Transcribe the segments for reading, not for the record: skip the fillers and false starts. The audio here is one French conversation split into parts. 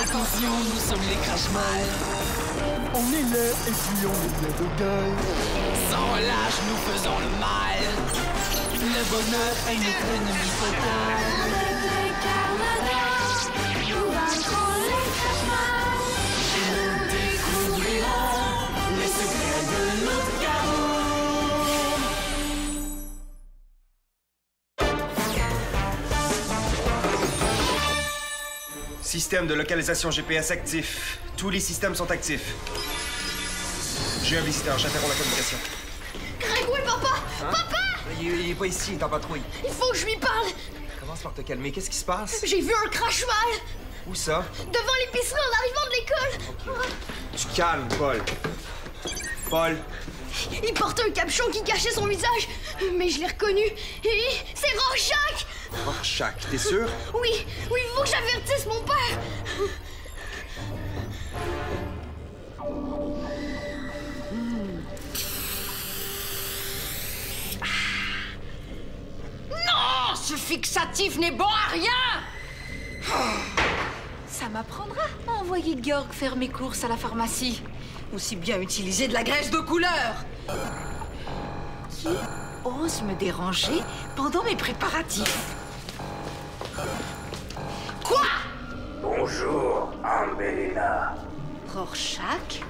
Attention, nous sommes les Crashmal. On est là et puis on est bien de gueule. Sans relâche, nous faisons le mal. Le bonheur est notre ennemi total. Nous vaincrons les Crashmal. Nous découvrirons les secrets de Loup-garou. Système de localisation GPS actif. Tous les systèmes sont actifs. J'ai un visiteur, j'interromps la communication. Greg, où est papa? Hein? Papa! Il est pas ici, il est en patrouille. Il faut que je lui parle. Commence par te calmer, qu'est-ce qui se passe? J'ai vu un Crashmal Où ça? devant l'épicerie en arrivant de l'école. Tu calmes, Paul. Paul. Il portait un capuchon qui cachait son visage, mais je l'ai reconnu. Et c'est Rorschach! Rorschach, t'es sûr? Oui, il faut que j'avertisse mon père. Non, ce fixatif n'est bon à rien. Ça m'apprendra à envoyer Georg faire mes courses à la pharmacie. Aussi bien utiliser de la graisse de couleur. Qui ose me déranger pendant mes préparatifs? Quoi? Bonjour, Ambelina. Rorschach?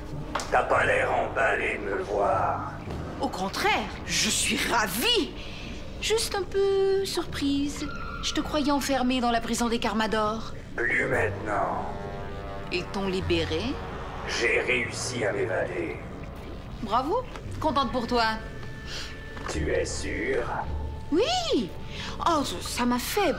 T'as pas l'air emballé de me voir. Au contraire, je suis ravie. Juste un peu surprise. Je te croyais enfermée dans la prison des Carmador. Plus maintenant. Ils t'ont libéré? J'ai réussi à m'évader. Bravo, contente pour toi. Tu es sûr? Oui! Oh, ça m'a fait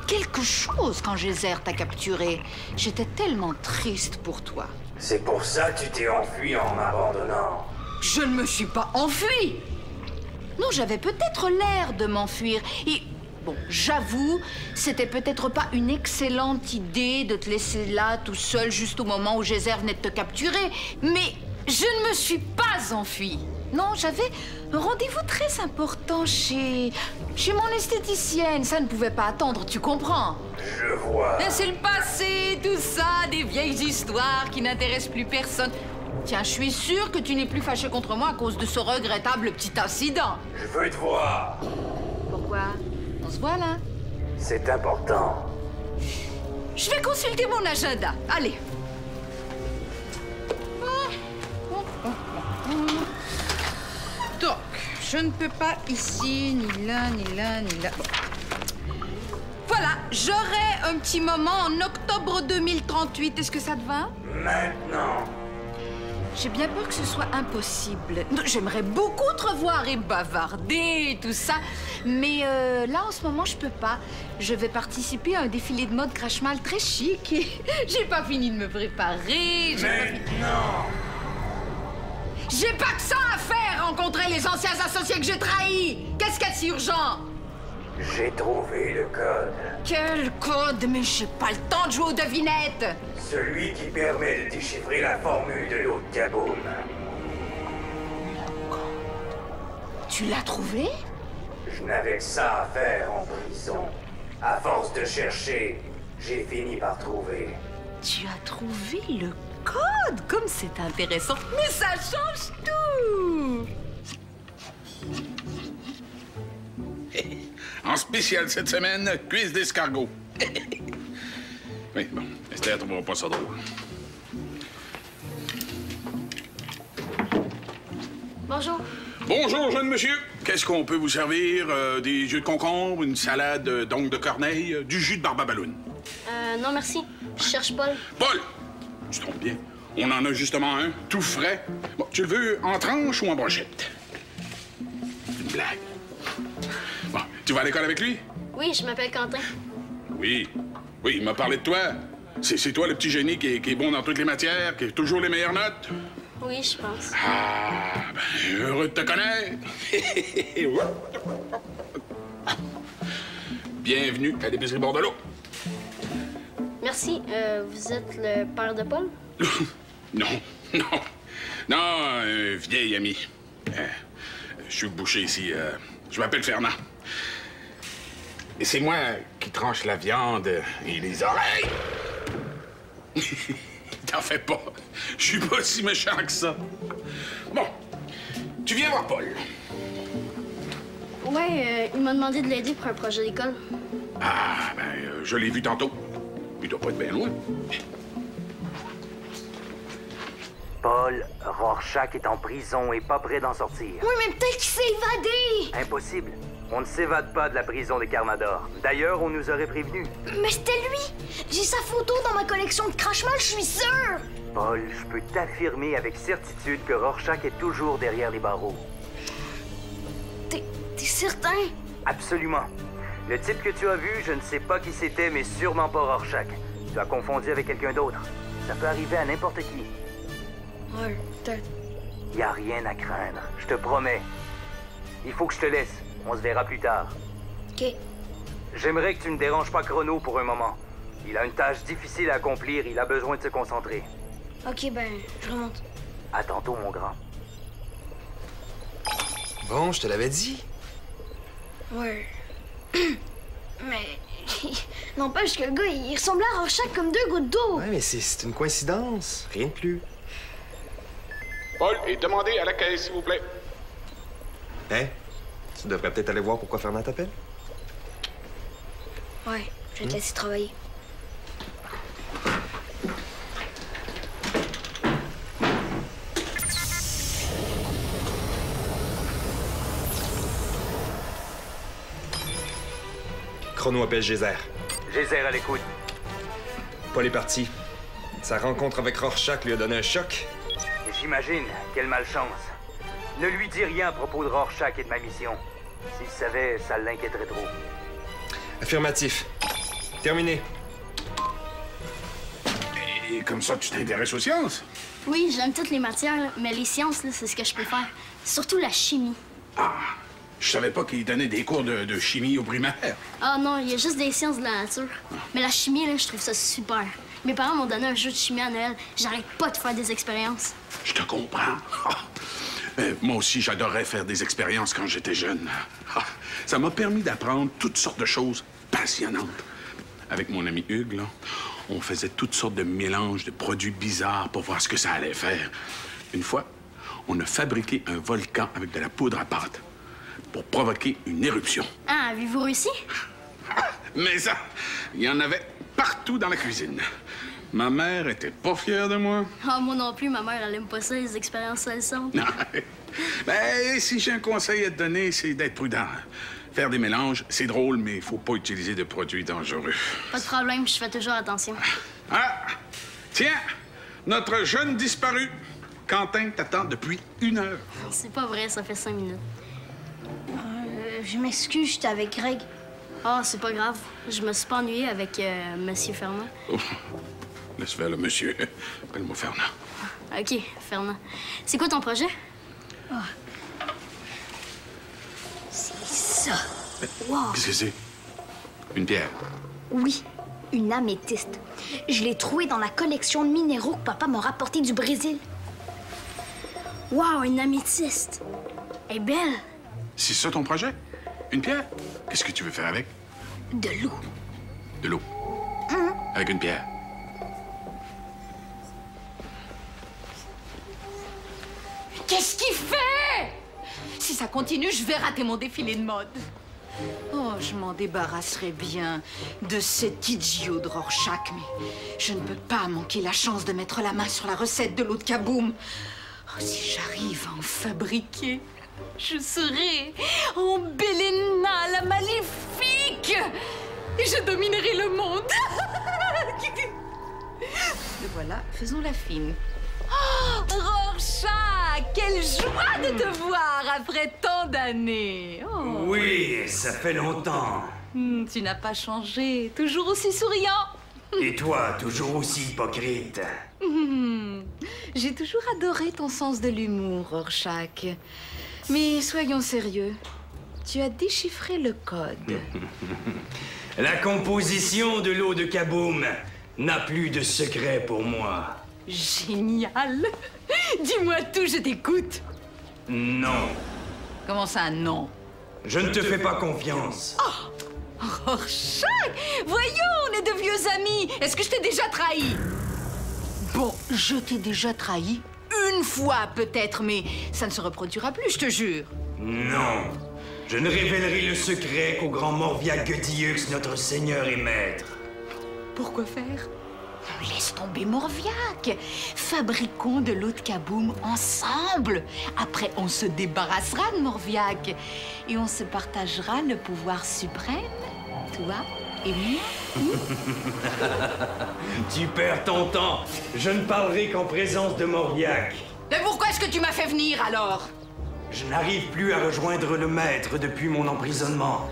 quelque chose quand Gézère t'a capturé. J'étais tellement triste pour toi. C'est pour ça que tu t'es enfui en m'abandonnant. Je ne me suis pas enfuie! Non, j'avais peut-être l'air de m'enfuir. Et, bon, j'avoue, c'était peut-être pas une excellente idée de te laisser là tout seul juste au moment où Gézère venait de te capturer. Mais je ne me suis pas enfuie. Non, j'avais un rendez-vous très important chez mon esthéticienne. Ça ne pouvait pas attendre, tu comprends? Je vois. Mais c'est le passé, tout ça, des vieilles histoires qui n'intéressent plus personne. Tiens, je suis sûre que tu n'es plus fâché contre moi à cause de ce regrettable petit incident. Je veux te voir. Pourquoi? On se voit là? C'est important. Je vais consulter mon agenda. Allez. Donc, je ne peux pas ici, ni là, ni là, ni là. Bon. Voilà, j'aurai un petit moment en octobre 2038. Est-ce que ça te va? Maintenant. J'ai bien peur que ce soit impossible. J'aimerais beaucoup te revoir et bavarder et tout ça. Mais là, en ce moment, je peux pas. Je vais participer à un défilé de mode Crashmal très chic et j'ai pas fini de me préparer. Maintenant. J'ai pas que ça à faire, rencontrer les anciens associés que j'ai trahis. Qu'est-ce qu'il y a de si urgent? J'ai trouvé le code. Quel code? Mais j'ai pas le temps de jouer aux devinettes. Celui qui permet de déchiffrer la formule de l'eau de Kaboom. Tu l'as trouvé? Je n'avais que ça à faire en prison. À force de chercher, j'ai fini par trouver. Tu as trouvé le code? Comme c'est intéressant. Mais ça change tout! En spécial cette semaine, cuisse d'escargot. Oui, bon, Esther trouvera pas ça drôle. Bonjour. Bonjour, jeune monsieur. Qu'est-ce qu'on peut vous servir? Des yeux de concombre, une salade d'ongles de corneille, du jus de barbabaloune? Non, merci. Je cherche Paul. Paul! Tu te trompes bien. On en a justement un, tout frais. Bon, tu le veux en tranche ou en brochette? Une blague. Bon, tu vas à l'école avec lui? Oui, je m'appelle Quentin. Oui. Oui, il m'a parlé de toi. C'est toi le petit génie qui est bon dans toutes les matières, qui a toujours les meilleures notes? Oui, je pense. Ah, ben, heureux de te connaître. Bienvenue à l'épicerie Bordelot. Merci. Vous êtes le père de Paul? Non, non. Non, un vieil ami. Je suis boucher ici. Je m'appelle Fernand. Et c'est moi qui tranche la viande et les oreilles. T'en fais pas. Je suis pas si méchant que ça. Bon, tu viens voir Paul. Ouais, il m'a demandé de l'aider pour un projet d'école. Ah, ben, je l'ai vu tantôt. Il doit pas être bien loin. Paul, Rorschach est en prison et pas prêt d'en sortir. Oui, mais peut-être qu'il s'est évadé! Impossible. On ne s'évade pas de la prison des Carmador. D'ailleurs, on nous aurait prévenus. Mais c'était lui! J'ai sa photo dans ma collection de Crash-Mal, je suis sûr! Paul, je peux t'affirmer avec certitude que Rorschach est toujours derrière les barreaux. T'es certain? Absolument. Le type que tu as vu, je ne sais pas qui c'était, mais sûrement pas Rorschach. Tu as confondu avec quelqu'un d'autre. Ça peut arriver à n'importe qui. Ouais, peut-être. Y a rien à craindre, je te promets. Il faut que je te laisse. On se verra plus tard. OK. J'aimerais que tu ne déranges pas Chrono pour un moment. Il a une tâche difficile à accomplir, il a besoin de se concentrer. OK, ben, je remonte. À tantôt, mon grand. Bon, je te l'avais dit. Ouais. Mais... N'empêche que le gars, il ressemblait à Rorschach comme deux gouttes d'eau. Ouais, mais c'est une coïncidence. Rien de plus. Paul, et demandez à la caisse, s'il vous plaît. Hein? Tu devrais peut-être aller voir pourquoi Fernand t'appelle. Ouais, je vais te laisser travailler. Chrono appelle Geyser. Geyser à l'écoute. Paul est parti. Sa rencontre avec Rorschach lui a donné un choc. J'imagine, quelle malchance. Ne lui dis rien à propos de Rorschach et de ma mission. S'il savait, ça l'inquiéterait trop. Affirmatif. Terminé. Et comme ça, tu t'intéresses aux sciences? Oui, j'aime toutes les matières, là, mais les sciences, là, c'est ce que je préfère. Surtout la chimie. Ah, je savais pas qu'il donnait des cours de chimie au primaire. Ah non, il y a juste des sciences de la nature. Mais la chimie, là, je trouve ça super. Mes parents m'ont donné un jeu de chimie à Noël. J'arrête pas de faire des expériences. Je te comprends. Moi aussi, j'adorais faire des expériences quand j'étais jeune. Ça m'a permis d'apprendre toutes sortes de choses passionnantes. Avec mon ami Hugues, là, on faisait toutes sortes de mélanges de produits bizarres pour voir ce que ça allait faire. Une fois, on a fabriqué un volcan avec de la poudre à pâte pour provoquer une éruption. Ah, avez-vous réussi? Mais ça, il y en avait partout dans la cuisine. Ma mère était pas fière de moi. Ah, moi non plus, ma mère, elle aime pas ça, les expériences salsantes. Non. Ben, si j'ai un conseil à te donner, c'est d'être prudent. Faire des mélanges, c'est drôle, mais il faut pas utiliser de produits dangereux. Pas de problème, je fais toujours attention. Ah! Tiens! Notre jeune disparu. Quentin t'attend depuis 1 heure. C'est pas vrai, ça fait 5 minutes. Je m'excuse, j'étais avec Greg. Ah, c'est pas grave. Je me suis pas ennuyée avec Monsieur Fernand. Oh. Laisse faire le monsieur. Appelle-moi Fernand. OK, Fernand. C'est quoi ton projet? C'est ça. Wow. Qu'est-ce que c'est? Une pierre. Oui, une améthyste. Je l'ai trouvée dans la collection de minéraux que papa m'a rapporté du Brésil. Wow, une améthyste. Elle est belle. C'est ça ton projet? Une pierre? Qu'est-ce que tu veux faire avec? De l'eau. De l'eau. Avec une pierre. Qu'est-ce qu'il fait? Si ça continue, je vais rater mon défilé de mode. Oh, je m'en débarrasserai bien de cet idiot de Rorschach, mais je ne peux pas manquer la chance de mettre la main sur la recette de l'eau de Kaboom. Oh, si j'arrive à en fabriquer, je serai en Belena la maléfique et je dominerai le monde. Et voilà, faisons la fine. Oh, Rorschach, quelle joie de te voir après tant d'années. Oh. Oui, ça fait longtemps. Tu n'as pas changé, toujours aussi souriant. Et toi, toujours aussi hypocrite. J'ai toujours adoré ton sens de l'humour, Rorschach. Mais soyons sérieux, tu as déchiffré le code. La composition de l'eau de Kaboom n'a plus de secret pour moi. Génial. Dis-moi tout, je t'écoute. Non. Comment ça, non? Je ne te fais pas confiance. Oh, Rorschach! Voyons, on est de vieux amis. Est-ce que je t'ai déjà trahi? Bon, je t'ai déjà trahi une fois peut-être, mais ça ne se reproduira plus, je te jure. Non. Je ne révélerai le secret qu'au grand Morviac Gedieux, notre seigneur et maître. Pourquoi faire? Laisse tomber Morviac. Fabriquons de l'eau de Kaboom ensemble. Après, on se débarrassera de Morviac. Et on se partagera le pouvoir suprême, toi et moi. Tu perds ton temps. Je ne parlerai qu'en présence de Morviac. Mais pourquoi est-ce que tu m'as fait venir, alors? Je n'arrive plus à rejoindre le maître depuis mon emprisonnement.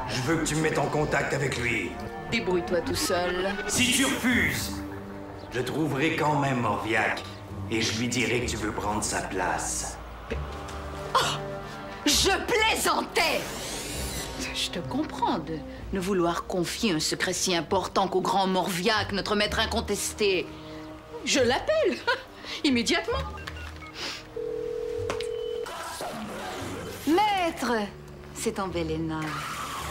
Je veux que tu me mettes en contact avec lui. Débrouille-toi tout seul. Si tu refuses, je trouverai quand même Morviac et je lui dirai que tu veux prendre sa place. Oh! Je plaisantais! Je te comprends de ne vouloir confier un secret si important qu'au grand Morviac, notre maître incontesté. Je l'appelle immédiatement. Maître, c'est Ambelena,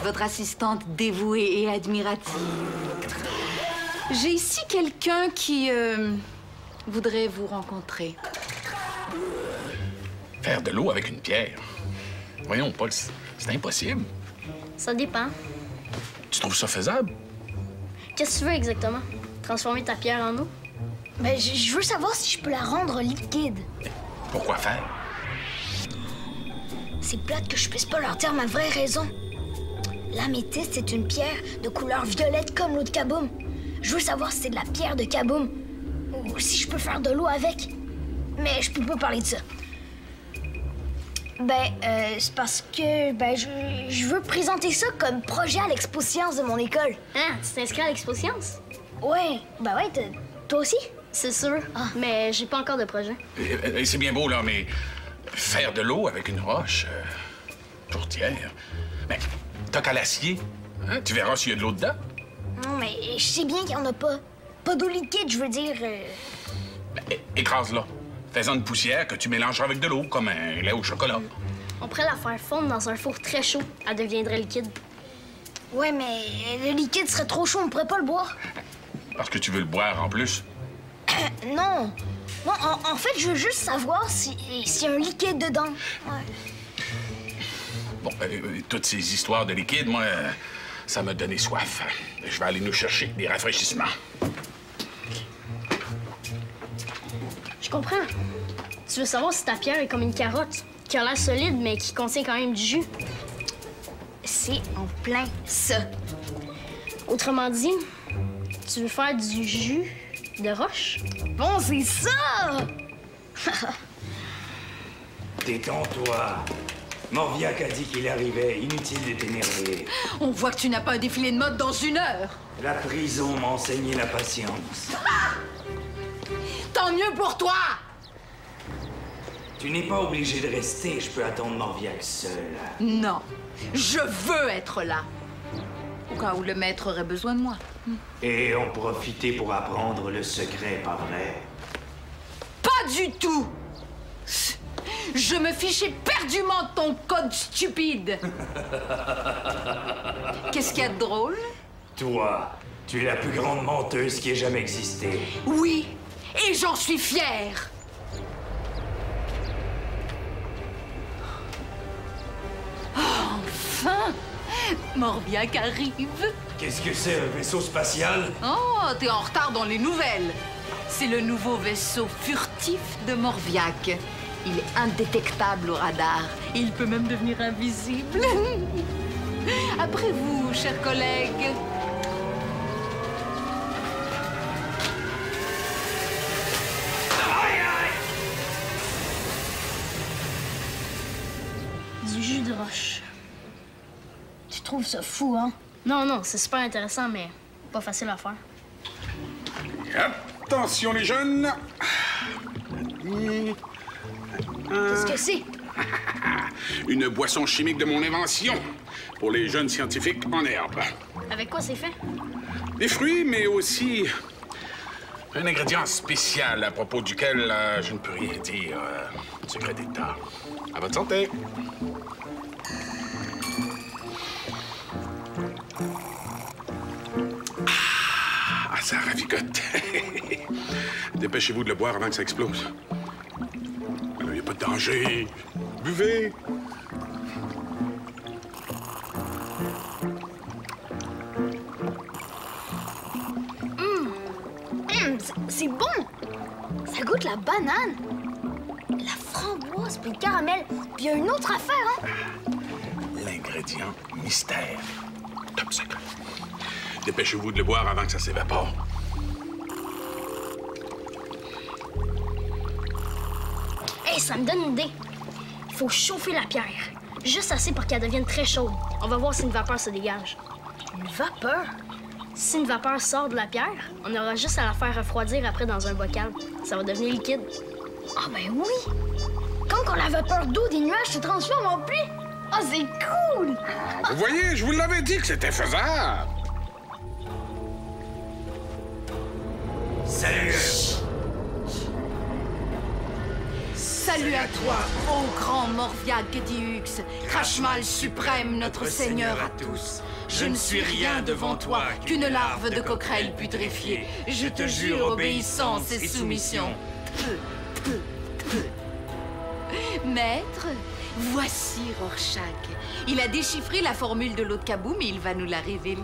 votre assistante dévouée et admirative. J'ai ici quelqu'un qui voudrait vous rencontrer. Faire de l'eau avec une pierre? Voyons, Paul, c'est impossible. Ça dépend. Tu trouves ça faisable? Qu'est-ce que tu veux exactement? Transformer ta pierre en eau? Ben, je veux savoir si je peux la rendre liquide. Pourquoi faire? C'est plate que je puisse pas leur dire ma vraie raison. L'améthyste, c'est une pierre de couleur violette comme l'eau de Kaboom. Je veux savoir si c'est de la pierre de Kaboom ou si je peux faire de l'eau avec. Mais je peux pas parler de ça. C'est parce que, je veux présenter ça comme projet à l'Expo Science de mon école. Ah, tu t'inscris à l'Expo Science? Ouais, toi aussi? C'est sûr, mais j'ai pas encore de projet. C'est bien beau, là, mais faire de l'eau avec une roche tourtière. Mais t'as qu'à l'acier. Hein? Tu verras s'il y a de l'eau dedans. Non, mais je sais bien qu'il y en a pas. Pas d'eau liquide, je veux dire. Écrase-la. Fais-en une poussière que tu mélangeras avec de l'eau, comme un lait au chocolat. On pourrait la faire fondre dans un four très chaud. Elle deviendrait liquide. Ouais, mais le liquide serait trop chaud, on pourrait pas le boire. Parce que tu veux le boire en plus? Non. Non, en fait, je veux juste savoir s'il y a un liquide dedans. Ouais. Bon, toutes ces histoires de liquide, moi, ça m'a donné soif. Je vais aller nous chercher des rafraîchissements. Je comprends. Tu veux savoir si ta pierre est comme une carotte, qui a l'air solide, mais qui contient quand même du jus. C'est en plein ça. Autrement dit, tu veux faire du jus de roche? Bon, c'est ça! Détends-toi. Morviac a dit qu'il arrivait. Inutile de t'énerver. On voit que tu n'as pas un défilé de mode dans 1 heure. La prison m'a enseigné la patience. Tant mieux pour toi! Tu n'es pas obligé de rester. Je peux attendre Morviac seul. Non, je veux être là. Au cas où le maître aurait besoin de moi. Et en profiter pour apprendre le secret, pas vrai? Pas du tout! Je me fichais éperdument de ton code stupide. Qu'est-ce qu'il y a de drôle? Toi, tu es la plus grande menteuse qui ait jamais existé. Oui, et j'en suis fière. Oh, enfin! Morviac arrive. Qu'est-ce que c'est, un vaisseau spatial? Oh, t'es en retard dans les nouvelles. C'est le nouveau vaisseau furtif de Morviac. Il est indétectable au radar. Et il peut même devenir invisible. Après vous, chers collègues. Du jus de roche. Tu trouves ça fou, hein? Non, c'est super intéressant, mais pas facile à faire. Attention, les jeunes! Qu'est-ce que c'est? Une boisson chimique de mon invention pour les jeunes scientifiques en herbe. Avec quoi c'est fait? Des fruits, mais aussi un ingrédient spécial à propos duquel je ne peux rien dire. Secret d'État. À votre santé! ça ravigote. Dépêchez-vous de le boire avant que ça explose. Il n'y a pas de danger. Buvez. C'est bon! Ça goûte la banane, la framboise, puis le caramel. Puis il y a une autre affaire, hein? L'ingrédient mystère. Top secret. Dépêchez-vous de le boire avant que ça s'évapore. Hey, ça me donne une idée. Il faut chauffer la pierre. Juste assez pour qu'elle devienne très chaude. On va voir si une vapeur se dégage. Une vapeur? Si une vapeur sort de la pierre, on aura juste à la faire refroidir après dans un bocal. Ça va devenir liquide. Ah ben oui! Quand la vapeur d'eau des nuages se transforme en pluie! Ah, c'est cool! Vous voyez, je vous l'avais dit que c'était faisable. Salut! Salut à toi, ô grand Morviag Diux, Crashmal suprême, notre seigneur à tous. Je ne suis rien devant toi qu'une larve de coquerelle putréfiée. Je te jure obéissance et soumission. Maître, voici Rorschach. Il a déchiffré la formule de l'eau de Kaboom et il va nous la révéler.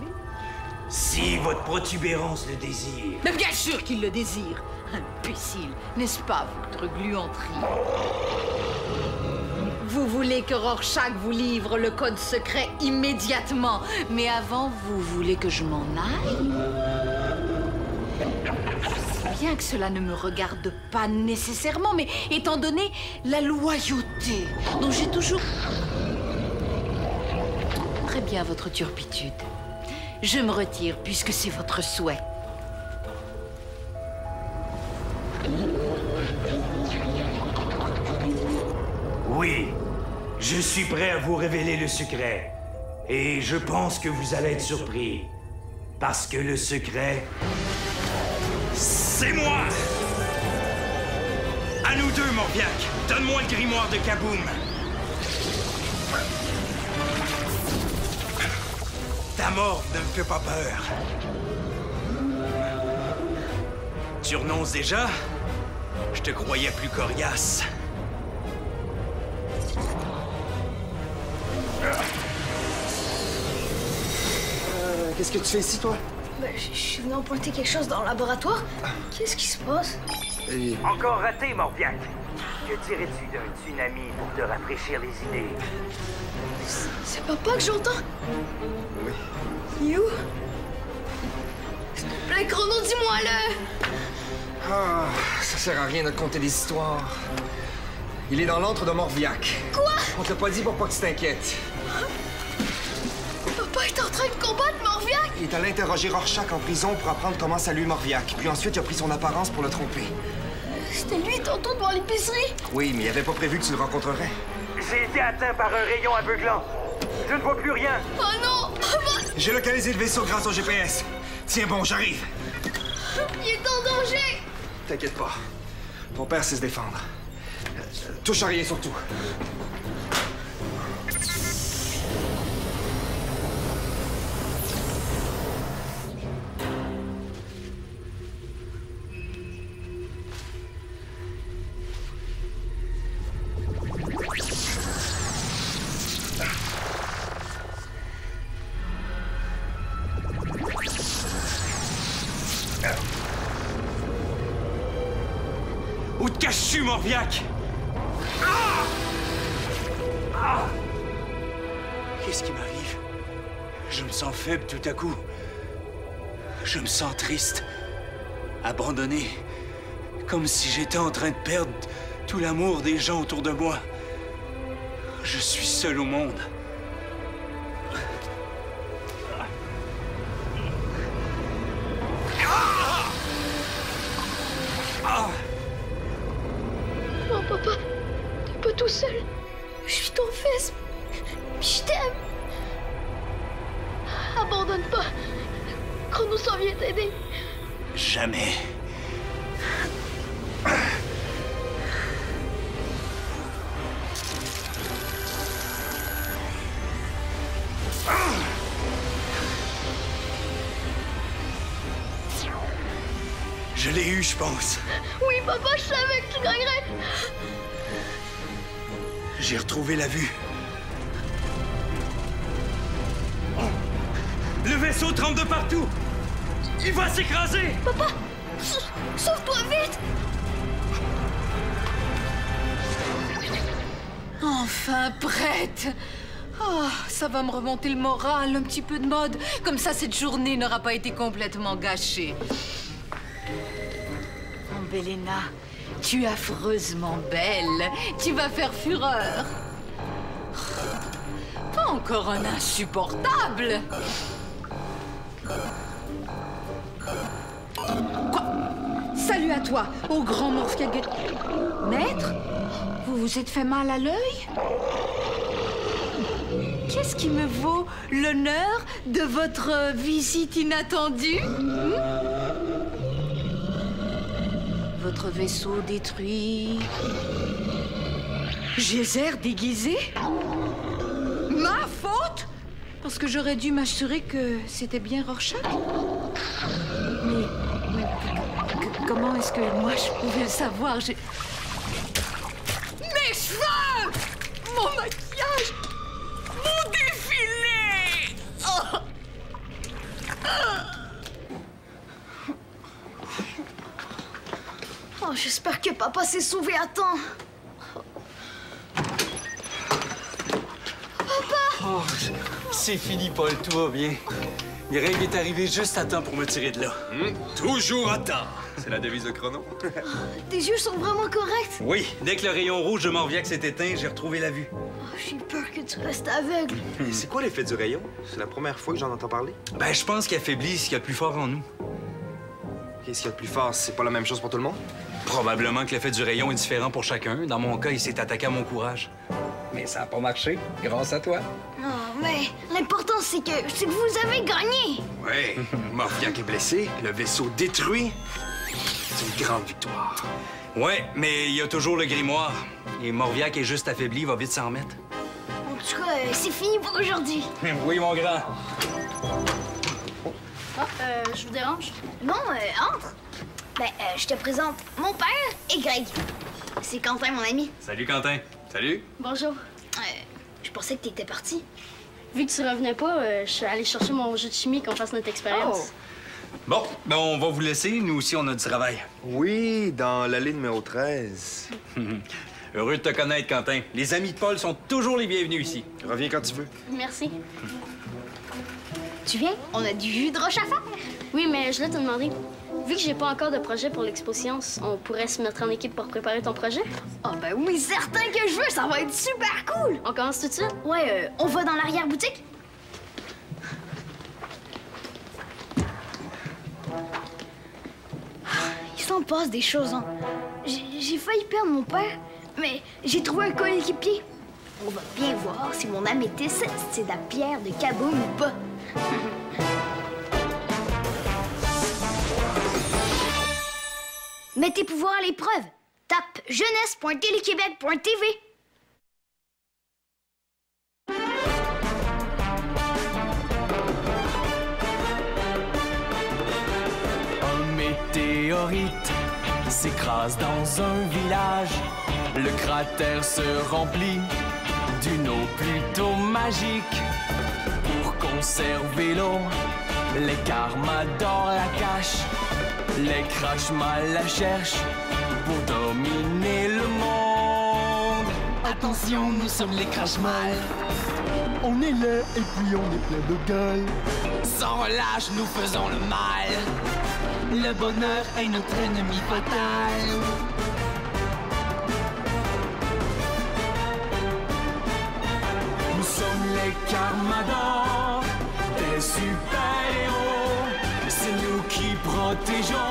Si votre protubérance le désire. Mais bien sûr qu'il le désire. Imbécile, n'est-ce pas, votre gluanterie? Vous voulez que Rorschach vous livre le code secret immédiatement, mais avant, vous voulez que je m'en aille? Je sais bien que cela ne me regarde pas nécessairement, mais étant donné la loyauté dont j'ai toujours... Très bien, votre turpitude. Je me retire puisque c'est votre souhait. Oui, je suis prêt à vous révéler le secret. Et je pense que vous allez être surpris. Parce que le secret... c'est moi! À nous deux, Morviag. Donne-moi le grimoire de Kaboom. Ta mort ne me fait pas peur. Tu renonces déjà? Je te croyais plus coriace. Qu'est-ce que tu fais ici, toi? Ben, je suis venu emprunter quelque chose dans le laboratoire. Qu'est-ce qui se passe? Encore raté, Morviag. Que dirais-tu d'un tsunami pour te rafraîchir les idées? C'est papa que j'entends? Oui. Il est où? S'il te plaît, Chrono, dis-moi-le! Ah, ça sert à rien de te conter des histoires. Il est dans l'antre de Morviag. Quoi? On te l'a pas dit pour pas que tu t'inquiètes. Papa est en train de combattre Morviag? Il est allé interroger Rorschach en prison pour apprendre comment saluer Morviag. Puis ensuite, il a pris son apparence pour le tromper. C'était lui tantôt devant l'épicerie? Oui, mais il avait pas prévu que tu le rencontrerais. J'ai été atteint par un rayon aveuglant. Je ne vois plus rien. Oh non! J'ai localisé le vaisseau grâce au GPS. Tiens bon, j'arrive. Il est en danger! T'inquiète pas. Ton père sait se défendre. Touche à rien surtout. Où te caches-tu, Morviag? Qu'est-ce qui m'arrive? Je me sens faible tout à coup. Je me sens triste, abandonné, comme si j'étais en train de perdre tout l'amour des gens autour de moi. Je suis seul au monde. Non, papa, t'es pas tout seul. Je suis ton fils. Je t'aime. Abandonne pas. Chrono s'en vient t'aider. Jamais. Je l'ai eu, je pense. Oui, papa, je savais que tu gagnerais. J'ai retrouvé la vue. Le vaisseau tremble de partout. Il va s'écraser. Papa, sauve-toi vite. Enfin prête! Oh, ça va me remonter le moral, un petit peu de mode. Comme ça, cette journée n'aura pas été complètement gâchée. Oh, Belena, tu es affreusement belle. Tu vas faire fureur. Pas encore un insupportable. Quoi? Salut à toi, au grand Morphia. Maître? Vous vous êtes fait mal à l'œil? Qu'est-ce qui me vaut l'honneur de votre visite inattendue? Votre vaisseau détruit. Geyser déguisé? Ma faute? Parce que j'aurais dû m'assurer que c'était bien Rorschach? Mais comment est-ce que moi je pouvais le savoir? Mes cheveux! Mon maquillage! Mon défilé! Oh! Oh, j'espère que papa s'est sauvé à temps. Oh, c'est fini, Paul, tout va bien. Greg est arrivé juste à temps pour me tirer de là. Toujours à temps. C'est la devise de Chrono. Tes yeux sont vraiment corrects. Oui, dès que le rayon rouge de Morviac s'est éteint, j'ai retrouvé la vue. Oh, j'ai peur que tu restes aveugle. C'est quoi l'effet du rayon? C'est la première fois que j'en entends parler. Ben, je pense qu'il affaiblit ce qu'il y a de plus fort en nous. Qu'est-ce qu'il y a de plus fort? C'est pas la même chose pour tout le monde? Probablement que l'effet du rayon est différent pour chacun. Dans mon cas, il s'est attaqué à mon courage. Mais ça n'a pas marché, grâce à toi. Non, mais l'important, c'est que vous avez gagné. Ouais, Morviac est blessé, le vaisseau détruit. C'est une grande victoire. Ouais, mais il y a toujours le grimoire. Et Morviac est juste affaibli, il va vite s'en remettre. En tout cas, c'est fini pour aujourd'hui. Oui, mon grand. Je vous dérange? Non, entre. Ben, je te présente mon père et Greg. C'est Quentin, mon ami. Salut, Quentin. Salut. Bonjour. Je pensais que t'étais parti. Vu que tu revenais pas, je suis allée chercher mon jeu de chimie qu'on fasse notre expérience. Bon, ben on va vous laisser. Nous aussi, on a du travail. Oui, dans l'allée numéro 13. Heureux de te connaître, Quentin. Les amis de Paul sont toujours les bienvenus ici. Reviens quand tu veux. Merci. Tu viens? On a du jus de roche à faire. Oui, mais je voulais te demander, vu que j'ai pas encore de projet pour l'Expo Science, on pourrait se mettre en équipe pour préparer ton projet? Ah ben oui, certain que je veux, ça va être super cool! On commence tout de suite? Ouais, on va dans l'arrière-boutique? Il s'en passe des choses, hein. J'ai failli perdre mon père, mais j'ai trouvé un coéquipier. On va bien voir si mon améthyste, c'est de la pierre de Kaboom ou pas. Mets tes pouvoirs à l'épreuve. Tape jeunesse.téléquébec.tv. Un météorite s'écrase dans un village. Le cratère se remplit d'une eau plutôt magique. Pour conserver l'eau, les Carmadors la cachent. Les Crashmal la cherchent pour dominer le monde. Attention, nous sommes les Crashmal. On est laid et puis on est plein de gueule. Sans relâche, nous faisons le mal. Le bonheur est notre ennemi fatal. Nous sommes les Carmadors, des super-héros. C'est nous qui protégeons